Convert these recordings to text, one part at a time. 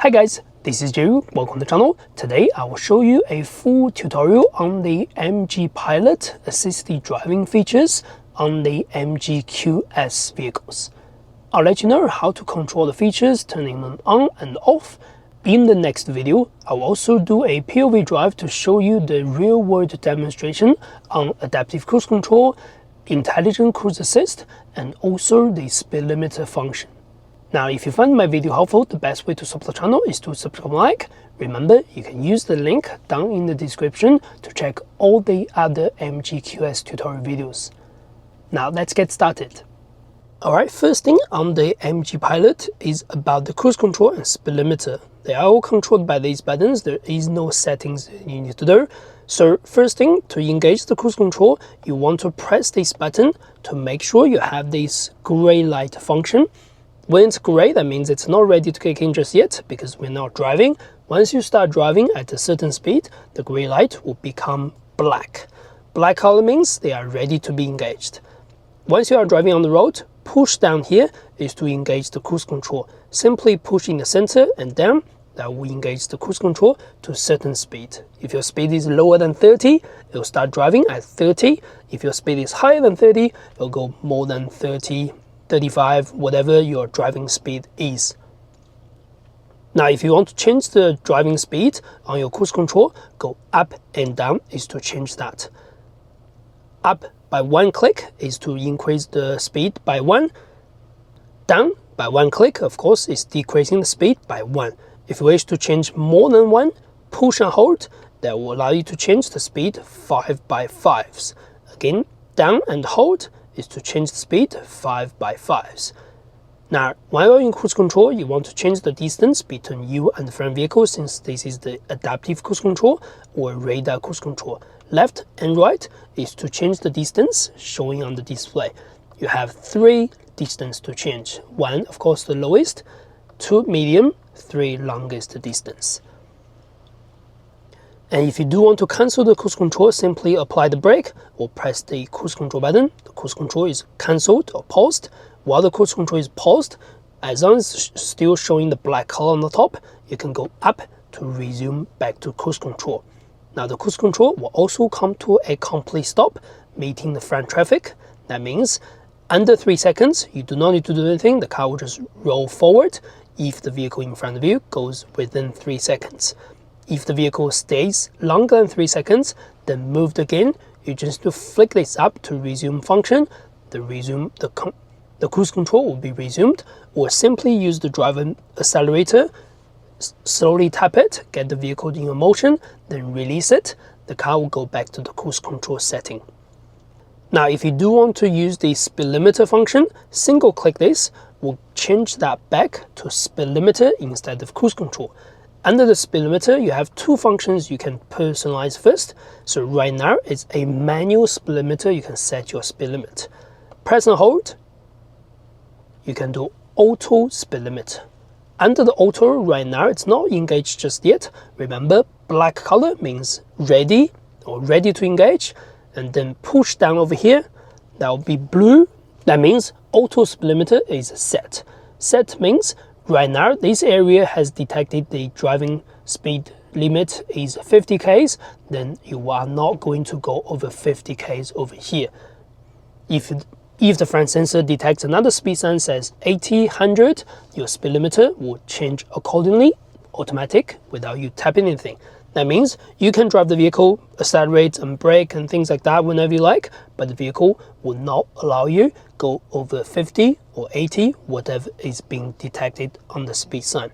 Hi guys, this is Jerry, welcome to the channel. Today I will show you a full tutorial on the MG Pilot assisted driving features on the MG QS vehicles. I'll let you know how to control the features, turning them on and off. In the next video, I'll also do a POV drive to show you the real-world demonstration on adaptive cruise control, intelligent cruise assist, and also the speed limiter function. Now, if you find my video helpful, the best way to support the channel is to subscribe and like. Remember, you can use the link down in the description to check all the other MG QS tutorial videos. Now, let's get started. Alright, first thing on the MG Pilot is about the cruise control and speed limiter. They are all controlled by these buttons. There is no settings you need to do. So first thing, to engage the cruise control, you want to press this button to make sure you have this gray light function. When it's gray, that means it's not ready to kick in just yet because we're not driving. Once you start driving at a certain speed, the gray light will become black. Black color means they are ready to be engaged. Once you are driving on the road, push down here is to engage the cruise control. Simply push in the center and down, that will engage the cruise control to a certain speed. If your speed is lower than 30, it'll start driving at 30. If your speed is higher than 30, it'll go more than 30, 35, whatever your driving speed is. Now, if you want to change the driving speed on your cruise control, go up and down is to change that. Up by one click is to increase the speed by 1. Down by one click, of course, is decreasing the speed by 1. If you wish to change more than 1, push and hold, that will allow you to change the speed 5 by 5s. Again, down and hold is to change the speed 5 by 5s. Now, while you're in cruise control, you want to change the distance between you and the front vehicle, since this is the adaptive cruise control or radar cruise control. Left and right is to change the distance showing on the display. You have 3 distance to change. 1, of course, the lowest, 2 medium, 3 longest distance. And if you do want to cancel the cruise control, simply apply the brake or press the cruise control button. The cruise control is cancelled or paused. While the cruise control is paused, as long as it's still showing the black color on the top, you can go up to resume back to cruise control. Now, the cruise control will also come to a complete stop, meeting the front traffic. That means under 3 seconds, you do not need to do anything. The car will just roll forward if the vehicle in front of you goes within 3 seconds. If the vehicle stays longer than 3 seconds, then moved again, you just need to flick this up to resume function. The cruise control will be resumed, or simply use the driver accelerator, slowly tap it, get the vehicle in motion, then release it. The car will go back to the cruise control setting. Now, if you do want to use the speed limiter function, single click this will change that back to speed limiter instead of cruise control. Under the speed limiter, you have 2 functions you can personalize first. So right now, it's a manual speed limiter. You can set your speed limit. Press and hold. You can do auto speed limit. Under the auto, right now, it's not engaged just yet. Remember, black color means ready or ready to engage. And then push down over here. That will be blue. That means auto speed limiter is set. Set means right now, this area has detected the driving speed limit is 50 km, then you are not going to go over 50 km over here. If the front sensor detects another speed sign says 80, 100, your speed limiter will change accordingly, automatic, without you tapping anything. That means you can drive the vehicle, accelerate and brake and things like that whenever you like, but the vehicle will not allow you go over 50 or 80, whatever is being detected on the speed sign.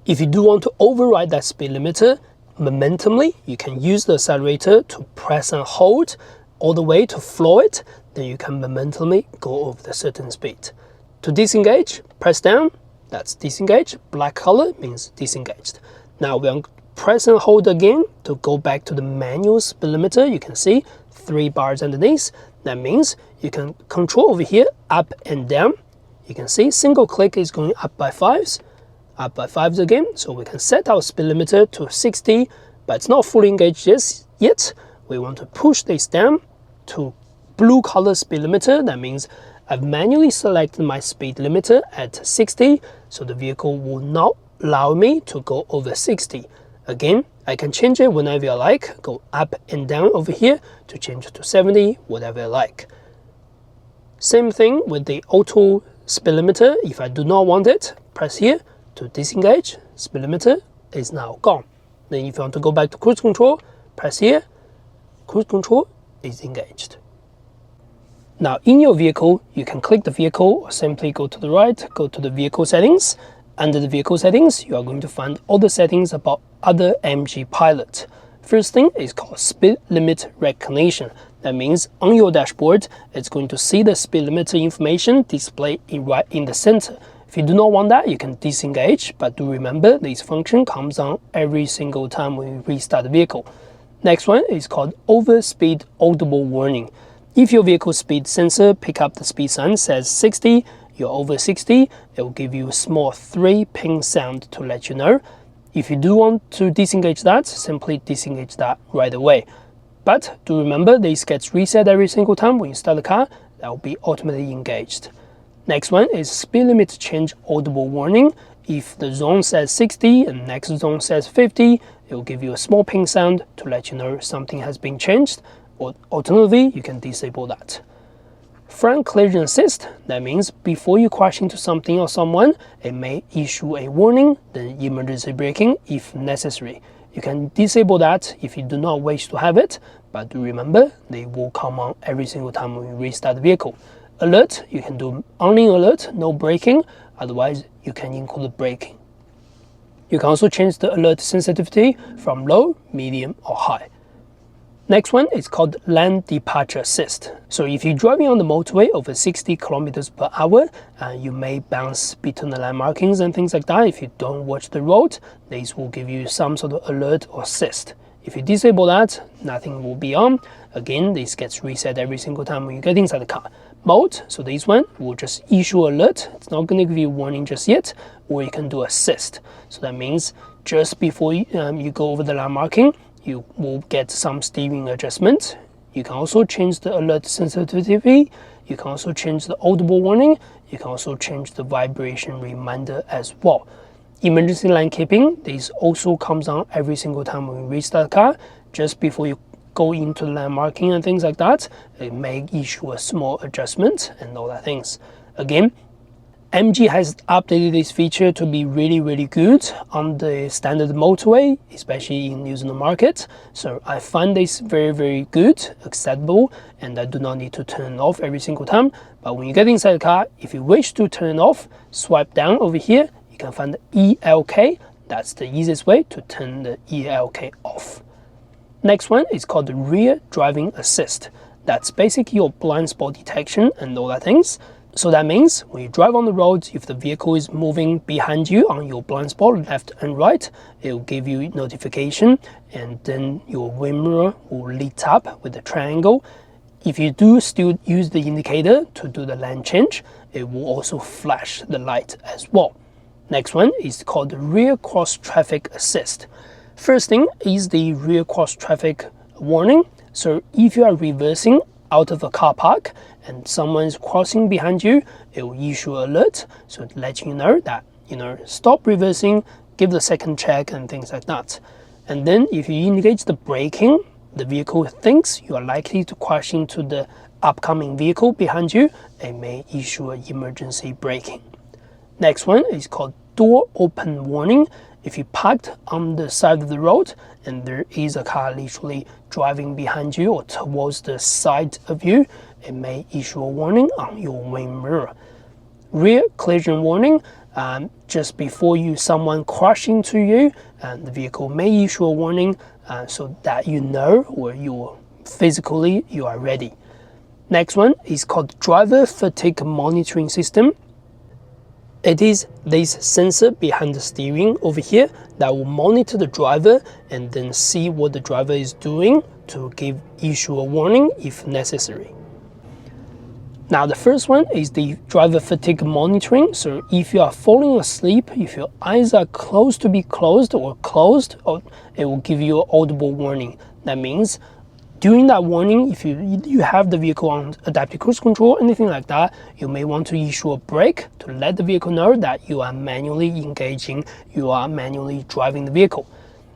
If you do want to override that speed limiter momentumly, you can use the accelerator to press and hold all the way to floor it, then you can momentumly go over the certain speed. To disengage, press down, that's disengage. Black color means disengaged. Now we're going to press and hold again to go back to the manual speed limiter. You can see 3 bars underneath. That means you can control over here up and down. You can see single click is going up by 5s, up by 5s again. So we can set our speed limiter to 60, but it's not fully engaged just yet. We want to push this down to blue color speed limiter. That means I've manually selected my speed limiter at 60, so the vehicle will not allow me to go over 60. Again, I can change it whenever I like, go up and down over here to change it to 70, whatever I like. Same thing with the auto speed limiter. If I do not want it, press here to disengage. Speed limiter is now gone. Then if you want to go back to cruise control, press here, cruise control is engaged. Now in your vehicle, you can click the vehicle or simply go to the right, go to the vehicle settings. Under the vehicle settings, you are going to find all the settings about other MG Pilot. First thing is called speed limit recognition. That means on your dashboard, it's going to see the speed limiter information displayed right in the center. If you do not want that, you can disengage, but do remember this function comes on every single time when you restart the vehicle. Next one is called overspeed audible warning. If your vehicle speed sensor pick up the speed sign says 60, you're over 60, it will give you a small 3-ping sound to let you know. If you do want to disengage that, simply disengage that right away. But do remember, this gets reset every single time when you start the car, that will be automatically engaged. Next one is speed limit change audible warning. If the zone says 60 and next zone says 50, it will give you a small ping sound to let you know something has been changed, or alternatively, you can disable that. Front collision assist, that means before you crash into something or someone, it may issue a warning, then emergency braking if necessary. You can disable that if you do not wish to have it, but do remember, they will come on every single time when you restart the vehicle. Alert, you can do only alert, no braking, otherwise you can include braking. You can also change the alert sensitivity from low, medium or high. Next one is called lane departure assist. So if you're driving on the motorway over 60 kilometers per hour, you may bounce between the lane markings and things like that. If you don't watch the road, this will give you some sort of alert or assist. If you disable that, nothing will be on. Again, this gets reset every single time when you get inside the car. Mode, so this one will just issue alert. It's not going to give you a warning just yet, or you can do assist. So that means just before you go over the lane marking, you will get some steering adjustment. You can also change the alert sensitivity. You can also change the audible warning. You can also change the vibration reminder as well. Emergency lane keeping, this also comes on every single time when you restart the car. Just before you go into the lane marking and things like that, it may issue a small adjustment and all that things. Again, MG has updated this feature to be really good on the standard motorway, especially in New Zealand market. So I find this very good, acceptable, and I do not need to turn it off every single time. But when you get inside the car, if you wish to turn it off, swipe down over here, you can find the ELK. That's the easiest way to turn the ELK off. Next one is called the rear driving assist. That's basically your blind spot detection and all that things. So that means when you drive on the road, if the vehicle is moving behind you on your blind spot, left and right, it will give you notification, and then your wind mirror will lit up with the triangle. If you do still use the indicator to do the lane change, it will also flash the light as well. Next one is called the rear cross traffic assist. First thing is the rear cross traffic warning. So if you are reversing out of a car park and someone is crossing behind you, it will issue an alert, so it lets you know that, stop reversing, give the second check and things like that. And then if you engage the braking, the vehicle thinks you are likely to crash into the upcoming vehicle behind you, it may issue an emergency braking. Next one is called door open warning. If you parked on the side of the road and there is a car literally driving behind you or towards the side of you, it may issue a warning on your wind mirror. Rear collision warning, just before someone crash into you, the vehicle may issue a warning so that you know, or physically you are ready. Next one is called driver fatigue monitoring system. It is this sensor behind the steering over here that will monitor the driver and then see what the driver is doing to issue a warning if necessary. Now the first one is the driver fatigue monitoring. So if you are falling asleep, if your eyes are close to be closed, it will give you an audible warning. That means During that warning, if you have the vehicle on adaptive cruise control, anything like that, you may want to issue a brake to let the vehicle know that you are manually engaging, you are manually driving the vehicle.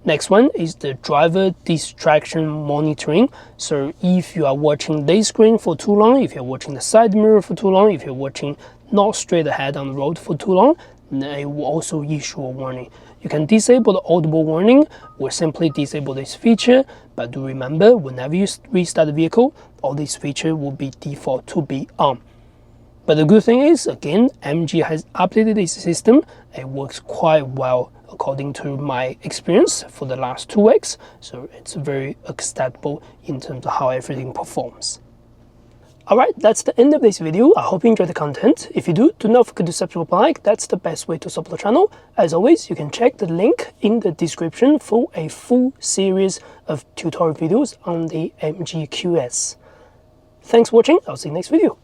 Next one is the driver distraction monitoring. So if you are watching this screen for too long, if you're watching the side mirror for too long, if you're watching not straight ahead on the road for too long, then it will also issue a warning. You can disable the audible warning or simply disable this feature, but do remember, whenever you restart the vehicle, all these features will be default to be on. But the good thing is, again, MG has updated this system. It works quite well according to my experience for the last 2 weeks. So it's very acceptable in terms of how everything performs. Alright, that's the end of this video. I hope you enjoyed the content. If you do, do not forget to subscribe and like. That's the best way to support the channel. As always, you can check the link in the description for a full series of tutorial videos on the MG QS. Thanks for watching. I'll see you next video.